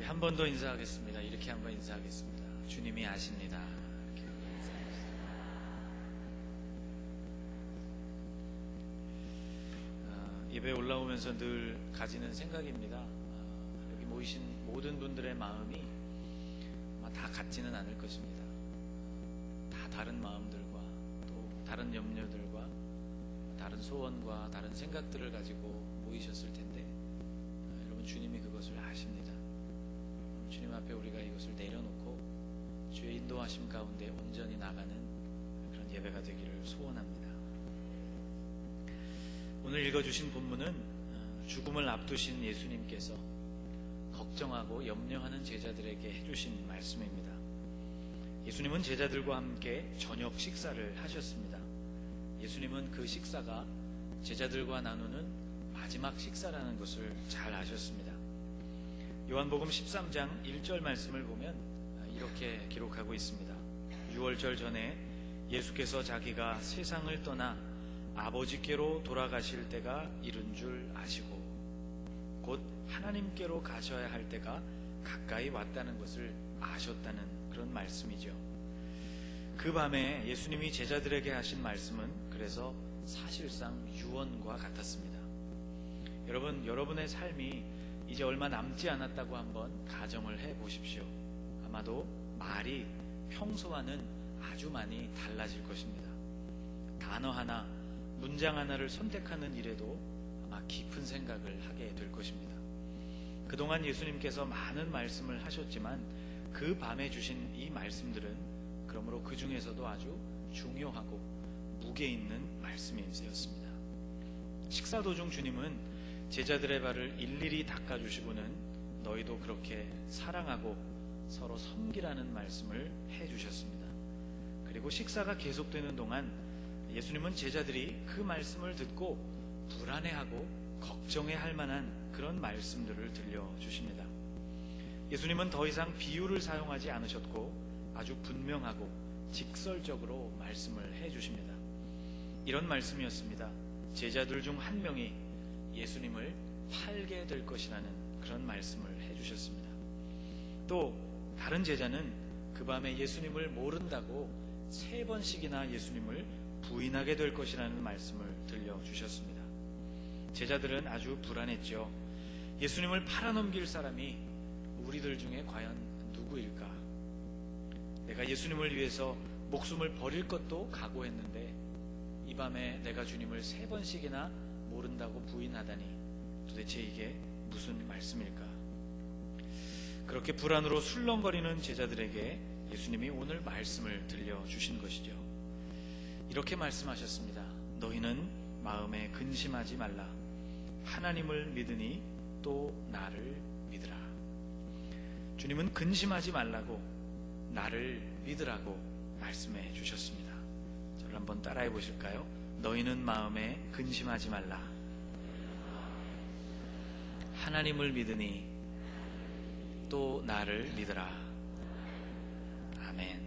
한 번 더 인사하겠습니다. 이렇게 한번 인사하겠습니다. 주님이 아십니다. 이렇게 한번 인사하겠습니다. 예배 올라오면서 늘 가지는 생각입니다. 여기 모이신 모든 분들의 마음이 아마 다 같지는 않을 것입니다. 다 다른 마음들과 또 다른 염려들과 다른 소원과 다른 생각들을 가지고 모이셨을 텐데 여러분, 주님이 그것을 아십니다. 주님 앞에 우리가 이것을 내려놓고 주의 인도하심 가운데 온전히 나가는 그런 예배가 되기를 소원합니다. 오늘 읽어주신 본문은 죽음을 앞두신 예수님께서 걱정하고 염려하는 제자들에게 해주신 말씀입니다. 예수님은 제자들과 함께 저녁 식사를 하셨습니다. 예수님은 그 식사가 제자들과 나누는 마지막 식사라는 것을 잘 아셨습니다. 요한복음 13장 1절 말씀을 보면 이렇게 기록하고 있습니다. 유월절 전에 예수께서 자기가 세상을 떠나 아버지께로 돌아가실 때가 이른 줄 아시고 곧 하나님께로 가셔야 할 때가 가까이 왔다는 것을 아셨다는 그런 말씀이죠. 그 밤에 예수님이 제자들에게 하신 말씀은 그래서 사실상 유언과 같았습니다. 여러분, 여러분의 삶이 이제 얼마 남지 않았다고 한번 가정을 해 보십시오. 아마도 말이 평소와는 아주 많이 달라질 것입니다. 단어 하나, 문장 하나를 선택하는 일에도 아마 깊은 생각을 하게 될 것입니다. 그동안 예수님께서 많은 말씀을 하셨지만 그 밤에 주신 이 말씀들은 그러므로 그 중에서도 아주 중요하고 무게 있는 말씀이었습니다. 식사 도중 주님은 제자들의 발을 일일이 닦아주시고는 너희도 그렇게 사랑하고 서로 섬기라는 말씀을 해주셨습니다. 그리고 식사가 계속되는 동안 예수님은 제자들이 그 말씀을 듣고 불안해하고 걱정해할 만한 그런 말씀들을 들려주십니다. 예수님은 더 이상 비유를 사용하지 않으셨고 아주 분명하고 직설적으로 말씀을 해주십니다. 이런 말씀이었습니다. 제자들 중 한 명이 예수님을 팔게 될 것이라는 그런 말씀을 해주셨습니다. 또 다른 제자는 그 밤에 예수님을 모른다고 3번씩이나 예수님을 부인하게 될 것이라는 말씀을 들려주셨습니다. 제자들은 아주 불안했죠. 예수님을 팔아넘길 사람이 우리들 중에 과연 누구일까? 내가 예수님을 위해서 목숨을 버릴 것도 각오했는데 이 밤에 내가 주님을 3번씩이나 모른다고 부인하다니 도대체 이게 무슨 말씀일까? 그렇게 불안으로 술렁거리는 제자들에게 예수님이 오늘 말씀을 들려주신 것이죠. 이렇게 말씀하셨습니다. 너희는 마음에 근심하지 말라. 하나님을 믿으니 또 나를 믿으라. 주님은 근심하지 말라고, 나를 믿으라고 말씀해 주셨습니다. 저를 한번 따라해 보실까요? 너희는 마음에 근심하지 말라. 하나님을 믿으니 또 나를 믿으라. 아멘.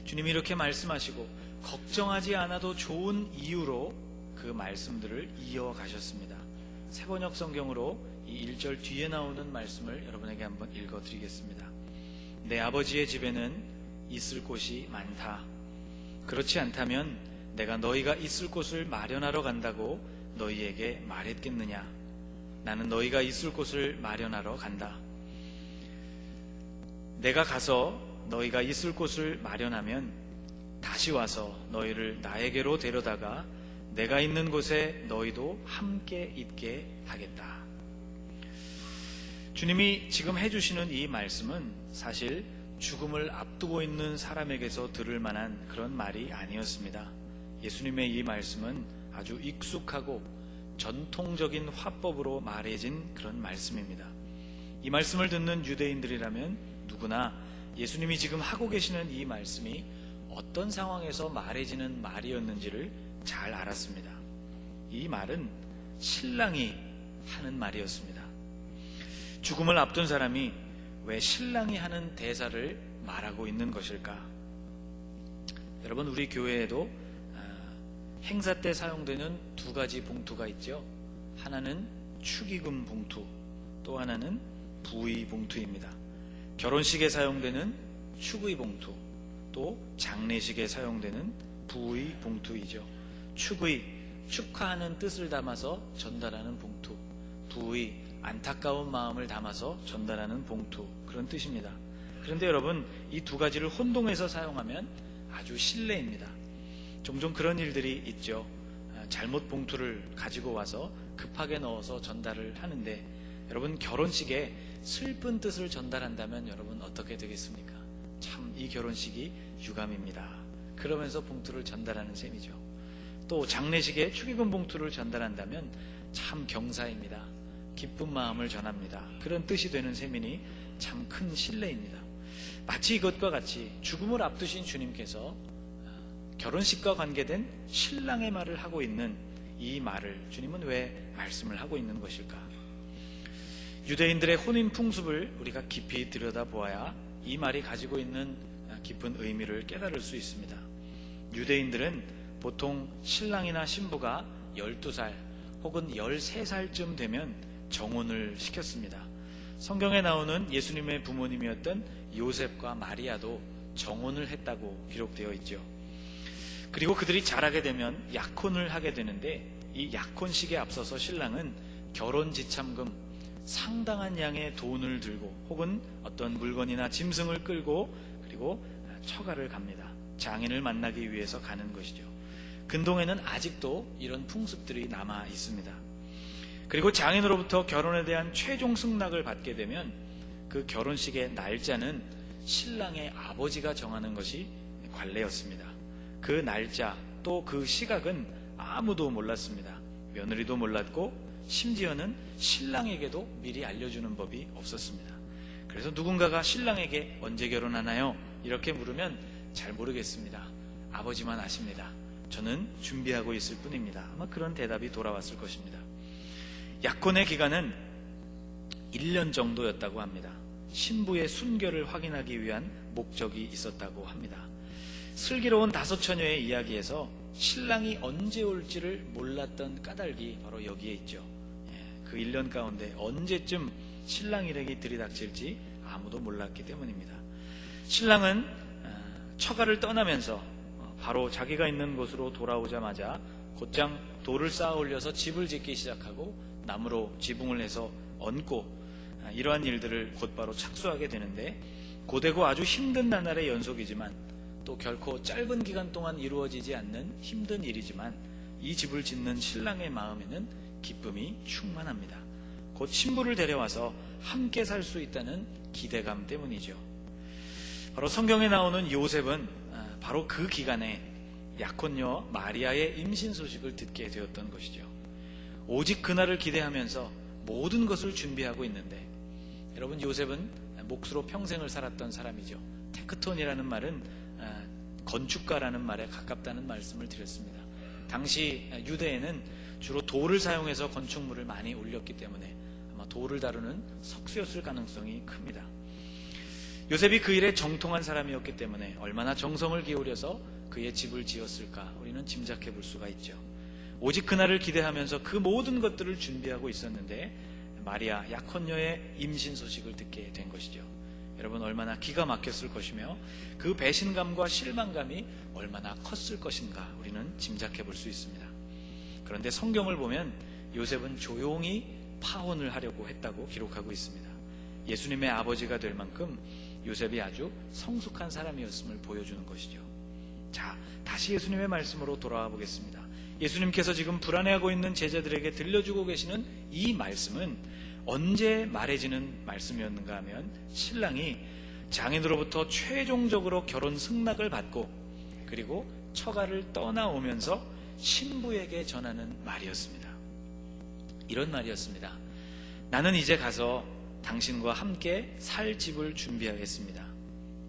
주님이 이렇게 말씀하시고 걱정하지 않아도 좋은 이유로 그 말씀들을 이어가셨습니다. 새번역 성경으로 이 1절 뒤에 나오는 말씀을 여러분에게 한번 읽어드리겠습니다. 내 아버지의 집에는 있을 곳이 많다. 그렇지 않다면 내가 너희가 있을 곳을 마련하러 간다고 너희에게 말했겠느냐? 나는 너희가 있을 곳을 마련하러 간다. 내가 가서 너희가 있을 곳을 마련하면 다시 와서 너희를 나에게로 데려다가 내가 있는 곳에 너희도 함께 있게 하겠다. 주님이 지금 해주시는 이 말씀은 사실 죽음을 앞두고 있는 사람에게서 들을 만한 그런 말이 아니었습니다. 예수님의 이 말씀은 아주 익숙하고 전통적인 화법으로 말해진 그런 말씀입니다. 이 말씀을 듣는 유대인들이라면 누구나 예수님이 지금 하고 계시는 이 말씀이 어떤 상황에서 말해지는 말이었는지를 잘 알았습니다. 이 말은 신랑이 하는 말이었습니다. 죽음을 앞둔 사람이 왜 신랑이 하는 대사를 말하고 있는 것일까? 여러분, 우리 교회에도 행사 때 사용되는 2가지 봉투가 있죠. 하나는 축의금 봉투, 또 하나는 부의 봉투입니다. 결혼식에 사용되는 축의 봉투, 또 장례식에 사용되는 부의 봉투이죠. 축의, 축하하는 뜻을 담아서 전달하는 봉투, 부의, 안타까운 마음을 담아서 전달하는 봉투, 그런 뜻입니다. 그런데 여러분, 이 두 가지를 혼동해서 사용하면 아주 실례입니다. 종종 그런 일들이 있죠. 잘못 봉투를 가지고 와서 급하게 넣어서 전달을 하는데, 여러분, 결혼식에 슬픈 뜻을 전달한다면 여러분 어떻게 되겠습니까? 참 이 결혼식이 유감입니다. 그러면서 봉투를 전달하는 셈이죠. 또 장례식에 축의금 봉투를 전달한다면 참 경사입니다. 기쁜 마음을 전합니다. 그런 뜻이 되는 셈이니 참 큰 신뢰입니다. 마치 이것과 같이 죽음을 앞두신 주님께서 결혼식과 관계된 신랑의 말을 하고 있는 이 말을 주님은 왜 말씀을 하고 있는 것일까? 유대인들의 혼인 풍습을 우리가 깊이 들여다보아야 이 말이 가지고 있는 깊은 의미를 깨달을 수 있습니다. 유대인들은 보통 신랑이나 신부가 12살 혹은 13살쯤 되면 정혼을 시켰습니다. 성경에 나오는 예수님의 부모님이었던 요셉과 마리아도 정혼을 했다고 기록되어 있죠. 그리고 그들이 자라게 되면 약혼을 하게 되는데, 이 약혼식에 앞서서 신랑은 결혼 지참금 상당한 양의 돈을 들고 혹은 어떤 물건이나 짐승을 끌고 그리고 처가를 갑니다. 장인을 만나기 위해서 가는 것이죠. 근동에는 아직도 이런 풍습들이 남아 있습니다. 그리고 장인으로부터 결혼에 대한 최종 승낙을 받게 되면 그 결혼식의 날짜는 신랑의 아버지가 정하는 것이 관례였습니다. 그 날짜 또 그 시각은 아무도 몰랐습니다. 며느리도 몰랐고 심지어는 신랑에게도 미리 알려주는 법이 없었습니다. 그래서 누군가가 신랑에게 언제 결혼하나요? 이렇게 물으면 잘 모르겠습니다. 아버지만 아십니다. 저는 준비하고 있을 뿐입니다. 아마 그런 대답이 돌아왔을 것입니다. 약혼의 기간은 1년 정도였다고 합니다. 신부의 순결을 확인하기 위한 목적이 있었다고 합니다. 슬기로운 5처녀의 이야기에서 신랑이 언제 올지를 몰랐던 까닭이 바로 여기에 있죠. 그 1년 가운데 언제쯤 신랑 일행이 들이닥칠지 아무도 몰랐기 때문입니다. 신랑은 처가를 떠나면서 바로 자기가 있는 곳으로 돌아오자마자 곧장 돌을 쌓아 올려서 집을 짓기 시작하고 나무로 지붕을 해서 얹고 이러한 일들을 곧바로 착수하게 되는데, 고되고 아주 힘든 나날의 연속이지만 또 결코 짧은 기간 동안 이루어지지 않는 힘든 일이지만 이 집을 짓는 신랑의 마음에는 기쁨이 충만합니다. 곧 신부를 데려와서 함께 살 수 있다는 기대감 때문이죠. 바로 성경에 나오는 요셉은 바로 그 기간에 약혼녀 마리아의 임신 소식을 듣게 되었던 것이죠. 오직 그날을 기대하면서 모든 것을 준비하고 있는데, 여러분, 요셉은 몫으로 평생을 살았던 사람이죠. 테크톤이라는 말은 건축가라는 말에 가깝다는 말씀을 드렸습니다. 당시 유대에는 주로 돌을 사용해서 건축물을 많이 올렸기 때문에 아마 돌을 다루는 석수였을 가능성이 큽니다. 요셉이 그 일에 정통한 사람이었기 때문에 얼마나 정성을 기울여서 그의 집을 지었을까 우리는 짐작해 볼 수가 있죠. 오직 그날을 기대하면서 그 모든 것들을 준비하고 있었는데 마리아 약혼녀의 임신 소식을 듣게 된 것이죠. 여러분, 얼마나 기가 막혔을 것이며 그 배신감과 실망감이 얼마나 컸을 것인가 우리는 짐작해 볼 수 있습니다. 그런데 성경을 보면 요셉은 조용히 파혼을 하려고 했다고 기록하고 있습니다. 예수님의 아버지가 될 만큼 요셉이 아주 성숙한 사람이었음을 보여주는 것이죠. 자, 다시 예수님의 말씀으로 돌아와 보겠습니다. 예수님께서 지금 불안해하고 있는 제자들에게 들려주고 계시는 이 말씀은 언제 말해지는 말씀이었는가 하면, 신랑이 장인으로부터 최종적으로 결혼 승낙을 받고 그리고 처가를 떠나오면서 신부에게 전하는 말이었습니다. 이런 말이었습니다. 나는 이제 가서 당신과 함께 살 집을 준비하겠습니다.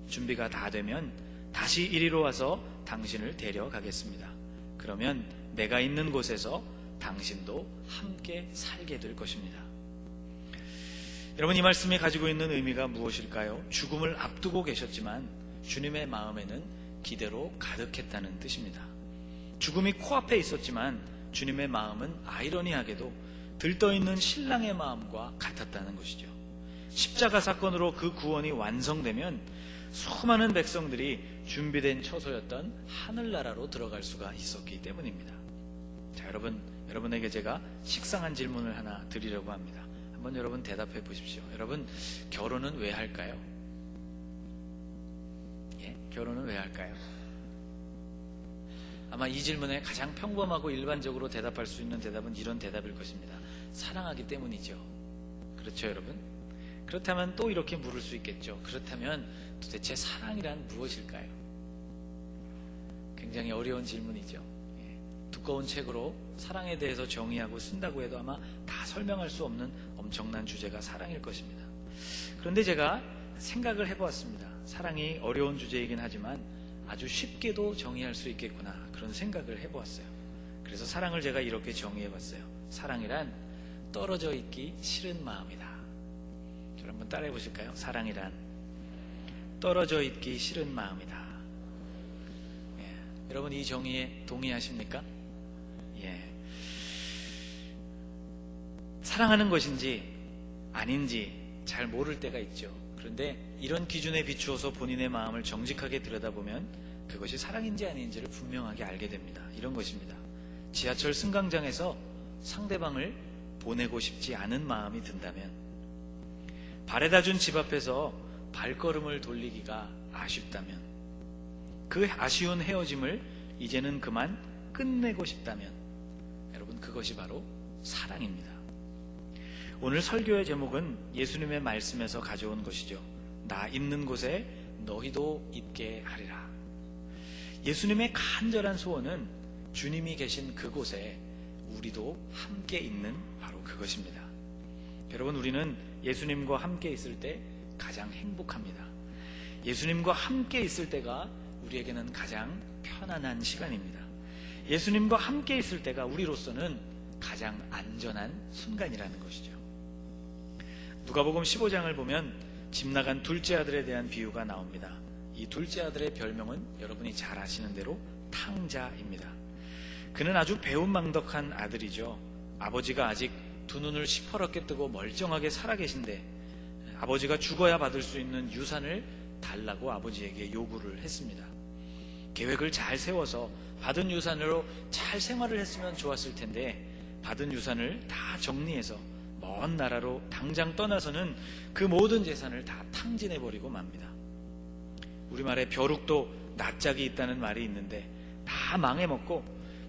준비가 다 되면 다시 이리로 와서 당신을 데려가겠습니다. 그러면 내가 있는 곳에서 당신도 함께 살게 될 것입니다. 여러분, 이 말씀이 가지고 있는 의미가 무엇일까요? 죽음을 앞두고 계셨지만 주님의 마음에는 기대로 가득했다는 뜻입니다. 죽음이 코앞에 있었지만 주님의 마음은 아이러니하게도 들떠있는 신랑의 마음과 같았다는 것이죠. 십자가 사건으로 그 구원이 완성되면 수많은 백성들이 준비된 처소였던 하늘나라로 들어갈 수가 있었기 때문입니다. 자, 여러분에게 제가 식상한 질문을 하나 드리려고 합니다. 한번 여러분 대답해 보십시오. 여러분, 결혼은 왜 할까요? 예, 결혼은 왜 할까요? 아마 이 질문에 가장 평범하고 일반적으로 대답할 수 있는 대답은 이런 대답일 것입니다. 사랑하기 때문이죠. 그렇죠, 여러분? 그렇다면 또 이렇게 물을 수 있겠죠. 그렇다면 도대체 사랑이란 무엇일까요? 굉장히 어려운 질문이죠. 예, 두꺼운 책으로 사랑에 대해서 정의하고 쓴다고 해도 아마 다 설명할 수 없는 엄청난 주제가 사랑일 것입니다. 그런데 제가 생각을 해보았습니다. 사랑이 어려운 주제이긴 하지만 아주 쉽게도 정의할 수 있겠구나, 그런 생각을 해보았어요. 그래서 사랑을 제가 이렇게 정의해봤어요. 사랑이란 떨어져 있기 싫은 마음이다. 저를 한번 따라해 보실까요? 사랑이란 떨어져 있기 싫은 마음이다. 예, 여러분, 이 정의에 동의하십니까? 예. 사랑하는 것인지 아닌지 잘 모를 때가 있죠. 그런데 이런 기준에 비추어서 본인의 마음을 정직하게 들여다보면 그것이 사랑인지 아닌지를 분명하게 알게 됩니다. 이런 것입니다. 지하철 승강장에서 상대방을 보내고 싶지 않은 마음이 든다면, 바래다 준 집 앞에서 발걸음을 돌리기가 아쉽다면, 그 아쉬운 헤어짐을 이제는 그만 끝내고 싶다면, 여러분, 그것이 바로 사랑입니다. 오늘 설교의 제목은 예수님의 말씀에서 가져온 것이죠. 나 있는 곳에 너희도 있게 하리라. 예수님의 간절한 소원은 주님이 계신 그곳에 우리도 함께 있는 바로 그것입니다. 여러분, 우리는 예수님과 함께 있을 때 가장 행복합니다. 예수님과 함께 있을 때가 우리에게는 가장 편안한 시간입니다. 예수님과 함께 있을 때가 우리로서는 가장 안전한 순간이라는 것이죠. 누가복음 15장을 보면 집 나간 둘째 아들에 대한 비유가 나옵니다. 이 둘째 아들의 별명은 여러분이 잘 아시는 대로 탕자입니다. 그는 아주 배은망덕한 아들이죠. 아버지가 아직 두 눈을 시퍼렇게 뜨고 멀쩡하게 살아계신데 아버지가 죽어야 받을 수 있는 유산을 달라고 아버지에게 요구를 했습니다. 계획을 잘 세워서 받은 유산으로 잘 생활을 했으면 좋았을 텐데 받은 유산을 다 정리해서 먼 나라로 당장 떠나서는 그 모든 재산을 다 탕진해버리고 맙니다. 우리말에 벼룩도 낯짝이 있다는 말이 있는데 다 망해먹고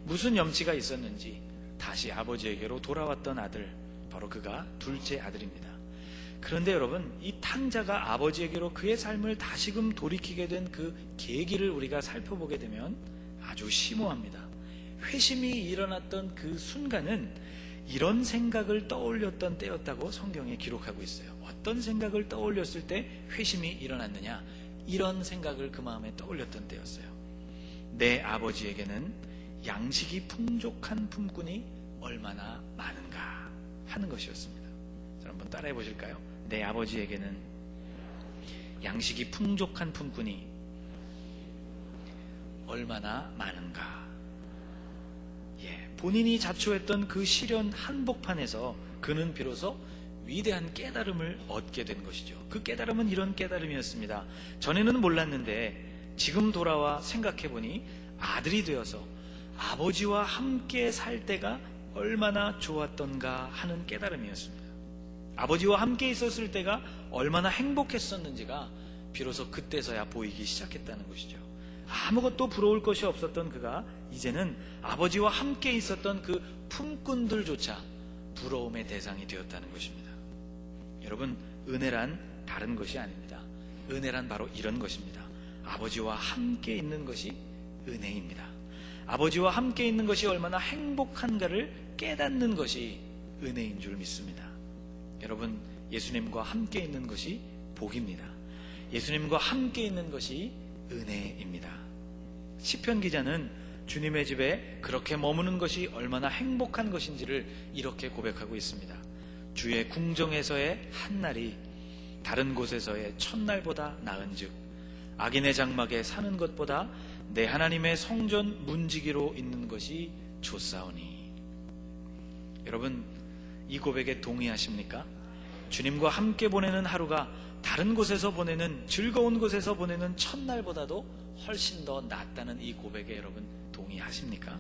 무슨 염치가 있었는지 다시 아버지에게로 돌아왔던 아들, 바로 그가 둘째 아들입니다. 그런데 여러분, 이 탕자가 아버지에게로 그의 삶을 다시금 돌이키게 된 그 계기를 우리가 살펴보게 되면 아주 심오합니다. 회심이 일어났던 그 순간은 이런 생각을 떠올렸던 때였다고 성경에 기록하고 있어요. 어떤 생각을 떠올렸을 때 회심이 일어났느냐? 이런 생각을 그 마음에 떠올렸던 때였어요. 내 아버지에게는 양식이 풍족한 품꾼이 얼마나 많은가 하는 것이었습니다. 자, 한번 따라해 보실까요? 내 아버지에게는 양식이 풍족한 품꾼이 얼마나 많은가. 예, 본인이 자초했던 그 시련 한복판에서 그는 비로소 위대한 깨달음을 얻게 된 것이죠. 그 깨달음은 이런 깨달음이었습니다. 전에는 몰랐는데 지금 돌아와 생각해보니 아들이 되어서 아버지와 함께 살 때가 얼마나 좋았던가 하는 깨달음이었습니다. 아버지와 함께 있었을 때가 얼마나 행복했었는지가 비로소 그때서야 보이기 시작했다는 것이죠. 아무것도 부러울 것이 없었던 그가 이제는 아버지와 함께 있었던 그 품꾼들조차 부러움의 대상이 되었다는 것입니다. 여러분, 은혜란 다른 것이 아닙니다. 은혜란 바로 이런 것입니다. 아버지와 함께 있는 것이 은혜입니다. 아버지와 함께 있는 것이 얼마나 행복한가를 깨닫는 것이 은혜인 줄 믿습니다. 여러분, 예수님과 함께 있는 것이 복입니다. 예수님과 함께 있는 것이 은혜입니다. 시편 기자는 주님의 집에 그렇게 머무는 것이 얼마나 행복한 것인지를 이렇게 고백하고 있습니다. 주의 궁정에서의 한 날이 다른 곳에서의 첫날보다 나은즉 악인의 장막에 사는 것보다 내 하나님의 성전 문지기로 있는 것이 좋사오니. 여러분, 이 고백에 동의하십니까? 주님과 함께 보내는 하루가 다른 곳에서 보내는, 즐거운 곳에서 보내는 첫날보다도 훨씬 더 낫다는 이 고백에 여러분 동의하십니까?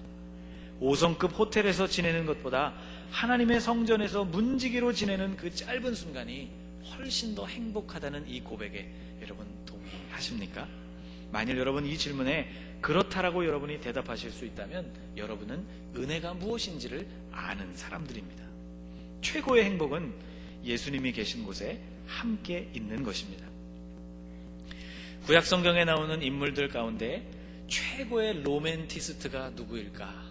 5성급 호텔에서 지내는 것보다 하나님의 성전에서 문지기로 지내는 그 짧은 순간이 훨씬 더 행복하다는 이 고백에 여러분 동의하십니까? 만일 여러분 이 질문에 그렇다라고 여러분이 대답하실 수 있다면 여러분은 은혜가 무엇인지를 아는 사람들입니다. 최고의 행복은 예수님이 계신 곳에 함께 있는 것입니다. 구약 성경에 나오는 인물들 가운데 최고의 로맨티스트가 누구일까?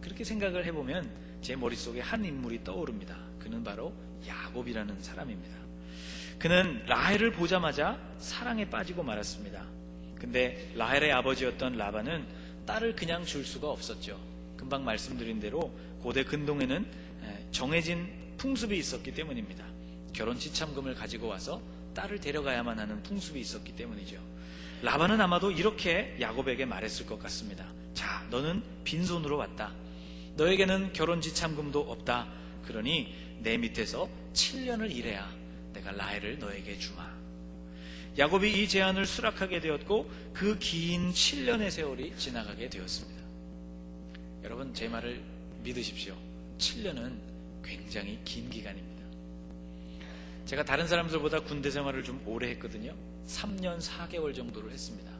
그렇게 생각을 해보면 제 머릿속에 한 인물이 떠오릅니다. 그는 바로 야곱이라는 사람입니다. 그는 라헬을 보자마자 사랑에 빠지고 말았습니다. 근데 라헬의 아버지였던 라반은 딸을 그냥 줄 수가 없었죠. 금방 말씀드린 대로 고대 근동에는 정해진 풍습이 있었기 때문입니다. 결혼 지참금을 가지고 와서 딸을 데려가야만 하는 풍습이 있었기 때문이죠. 라반은 아마도 이렇게 야곱에게 말했을 것 같습니다. 자, 너는 빈손으로 왔다. 너에게는 결혼 지참금도 없다. 그러니 내 밑에서 7년을 일해야 내가 라헬을 너에게 주마. 야곱이 이 제안을 수락하게 되었고 그 긴 7년의 세월이 지나가게 되었습니다. 여러분, 제 말을 믿으십시오. 7년은 굉장히 긴 기간입니다. 제가 다른 사람들보다 군대 생활을 좀 오래 했거든요. 3년 4개월 정도를 했습니다.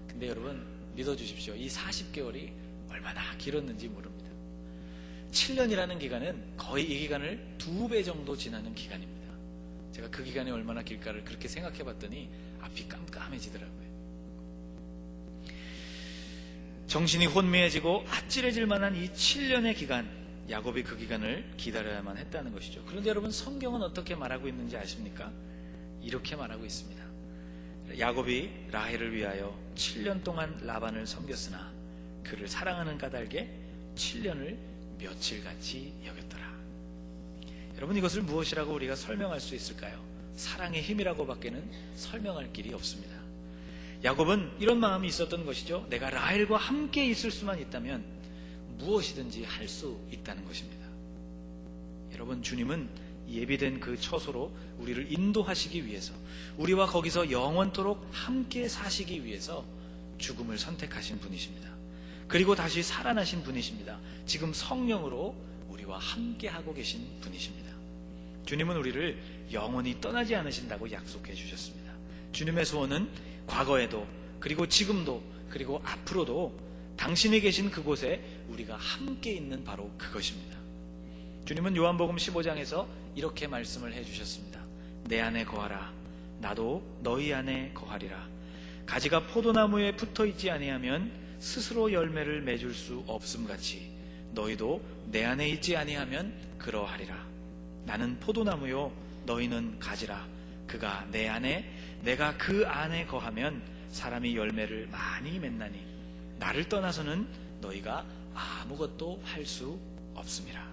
근데 여러분 믿어주십시오. 이 40개월이 얼마나 길었는지 모릅니다. 7년이라는 기간은 거의 이 기간을 2배 정도 지나는 기간입니다. 제가 그 기간이 얼마나 길까를 그렇게 생각해 봤더니 앞이 깜깜해지더라고요. 정신이 혼미해지고 아찔해질 만한 이 7년의 기간, 야곱이 그 기간을 기다려야만 했다는 것이죠. 그런데 여러분, 성경은 어떻게 말하고 있는지 아십니까? 이렇게 말하고 있습니다. 야곱이 라헬을 위하여 7년 동안 라반을 섬겼으나 그를 사랑하는 까닭에 7년을 며칠같이 여겼더라. 여러분, 이것을 무엇이라고 우리가 설명할 수 있을까요? 사랑의 힘이라고밖에는 설명할 길이 없습니다. 야곱은 이런 마음이 있었던 것이죠. 내가 라헬과 함께 있을 수만 있다면 무엇이든지 할 수 있다는 것입니다. 여러분, 주님은 예비된 그 처소로 우리를 인도하시기 위해서, 우리와 거기서 영원토록 함께 사시기 위해서 죽음을 선택하신 분이십니다. 그리고 다시 살아나신 분이십니다. 지금 성령으로 우리와 함께 하고 계신 분이십니다. 주님은 우리를 영원히 떠나지 않으신다고 약속해 주셨습니다. 주님의 소원은 과거에도, 그리고 지금도, 그리고 앞으로도 당신이 계신 그곳에 우리가 함께 있는 바로 그것입니다. 주님은 요한복음 15장에서 이렇게 말씀을 해주셨습니다. 내 안에 거하라. 나도 너희 안에 거하리라. 가지가 포도나무에 붙어있지 아니하면 스스로 열매를 맺을 수 없음같이 너희도 내 안에 있지 아니하면 그러하리라. 나는 포도나무요 너희는 가지라. 그가 내 안에, 내가 그 안에 거하면 사람이 열매를 많이 맺나니 나를 떠나서는 너희가 아무것도 할 수 없음이라.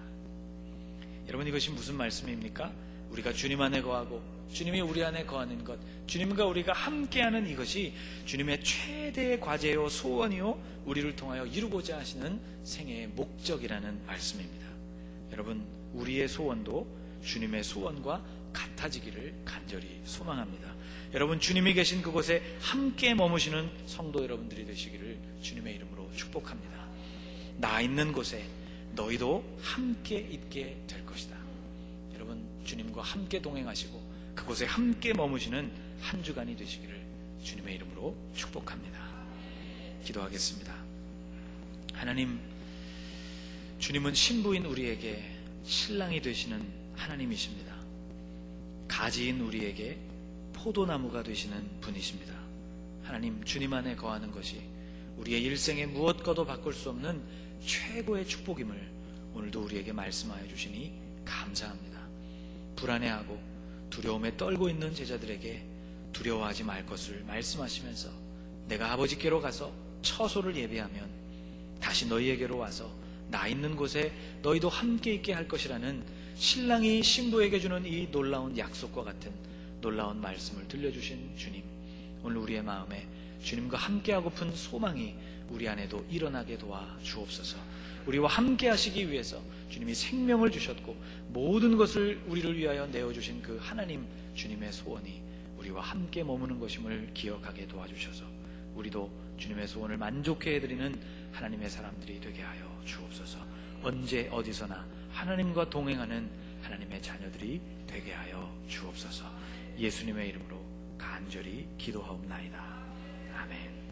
여러분, 이것이 무슨 말씀입니까? 우리가 주님 안에 거하고 주님이 우리 안에 거하는 것, 주님과 우리가 함께하는 이것이 주님의 최대의 과제요 소원이요 우리를 통하여 이루고자 하시는 생애의 목적이라는 말씀입니다. 여러분, 우리의 소원도 주님의 소원과 같아지기를 간절히 소망합니다. 여러분, 주님이 계신 그곳에 함께 머무시는 성도 여러분들이 되시기를 주님의 이름으로 축복합니다. 나 있는 곳에 너희도 함께 있게 될 것이다. 여러분, 주님과 함께 동행하시고 그곳에 함께 머무시는 한 주간이 되시기를 주님의 이름으로 축복합니다. 기도하겠습니다. 하나님, 주님은 신부인 우리에게 신랑이 되시는 하나님이십니다. 가지인 우리에게 포도나무가 되시는 분이십니다. 하나님, 주님 안에 거하는 것이 우리의 일생에 무엇과도 바꿀 수 없는 최고의 축복임을 오늘도 우리에게 말씀하여 주시니 감사합니다. 불안해하고 두려움에 떨고 있는 제자들에게 두려워하지 말 것을 말씀하시면서 내가 아버지께로 가서 처소를 예비하면 다시 너희에게로 와서 나 있는 곳에 너희도 함께 있게 할 것이라는 신랑이 신부에게 주는 이 놀라운 약속과 같은 놀라운 말씀을 들려주신 주님, 오늘 우리의 마음에 주님과 함께하고픈 소망이 우리 안에도 일어나게 도와 주옵소서. 우리와 함께 하시기 위해서 주님이 생명을 주셨고 모든 것을 우리를 위하여 내어주신 그 하나님 주님의 소원이 우리와 함께 머무는 것임을 기억하게 도와주셔서 우리도 주님의 소원을 만족해 해드리는 하나님의 사람들이 되게 하여 주옵소서. 언제 어디서나 하나님과 동행하는 하나님의 자녀들이 되게 하여 주옵소서. 예수님의 이름으로 간절히 기도하옵나이다. 아멘.